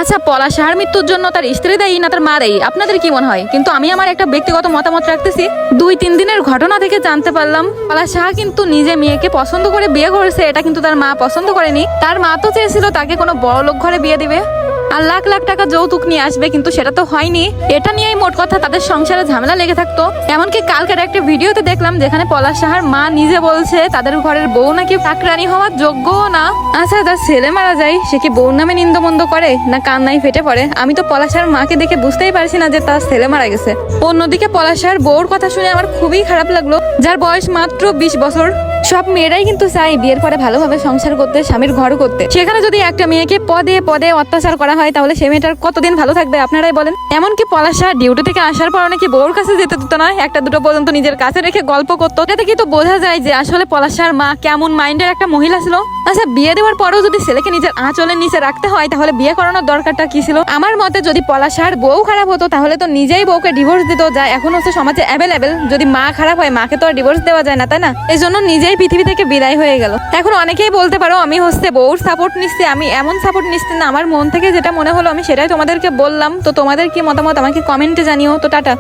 আচ্ছা, পলাশ সাহার মৃত্যুর জন্য তার স্ত্রী দায়ী না তার মা দায়ী, আপনাদের কি মনে হয়? কিন্তু আমি আমার একটা ব্যক্তিগত মতামত রাখতেছি। 2-3 দিনের ঘটনা থেকে জানতে পারলাম পলাশ সাহা কিন্তু নিজে মেয়েকে পছন্দ করে বিয়ে করেছে, এটা কিন্তু তার মা পছন্দ করেনি। তার মা তো চেয়েছিল তাকে কোনো বড় লোক ঘরে বিয়ে দিবে আর লাখ লাখ টাকা যৌতুক নিয়ে আসবে, কিন্তু সেটা তো হয়নি। এটা নিয়েই মোট কথা তাদের সংসারে ঝামেলা লেগে থাকতো। এমনকি কালকের একটা ভিডিওতে দেখলাম যেখানে পলাশ সাহার মা নিজে বলছে তাদের ঘরের বউ নাকি চাকরানি হওয়ার যোগ্যও না। আচ্ছা, যার ছেলে মারা যায় সে কি বউর নামে নিন্দমন্দ করে না কান্নায় ফেটে পড়ে? আমি তো পলাশ সাহার মাকে দেখে বুঝতেই পারছি না যে তার ছেলে মারা গেছে। অন্যদিকে পলাশ সাহার বউর কথা শুনে আমার খুবই খারাপ লাগলো, যার বয়স মাত্র 20 বছর। সব মেয়েরাই কিন্তু চাই বিয়ের পরে ভালোভাবে সংসার করতে, স্বামীর ঘর করতে। সেখানে যদি একটা মেয়েকে পদে পদে অত্যাচার করা হয় তাহলে সে মেয়েটার কতদিন ভালো থাকবে আপনারাই বলেন। এমনকি পলাশ সাহা ডিউটি থেকে আসার পর নাকি বউর কাছে যেতে দিত না, 1-2 পর্যন্ত নিজের কাছে রেখে গল্প করতো। এতে কিন্তু বোঝা যায় যে আসলে পলাশ সাহার মা কেমন মাইন্ডের একটা মহিলা ছিল। আচ্ছা, বিয়ে দেওয়ার পরেও যদি ছেলেকে নিজের আঁচলের নিচে রাখতে হয় তাহলে বিয়ে করানোর দরকারটা কি ছিল? আমার মতে যদি পলাশ সাহার বউ খারাপ হতো তাহলে তো নিজেই বউকে ডিভোর্স দিত, যা এখন হচ্ছে সমাজে অ্যাভেলেবেল। যদি মা খারাপ হয় মাকে তো আর ডিভোর্স দেওয়া যায় না, তাই না? এই জন্য নিজেই পৃথিবী থেকে বিদায় হয়ে গেল। এখন অনেকেই বলতে পারো আমি হচ্ছে বউর সাপোর্ট নিচ্ছি, আমি এমন সাপোর্ট নিচ্ছি না, আমার মন থেকে যেটা মনে হলো আমি সেটাই তোমাদেরকে বললাম। তো তোমাদের কি মতামত আমাকে কমেন্টে জানিও। তো টাটা।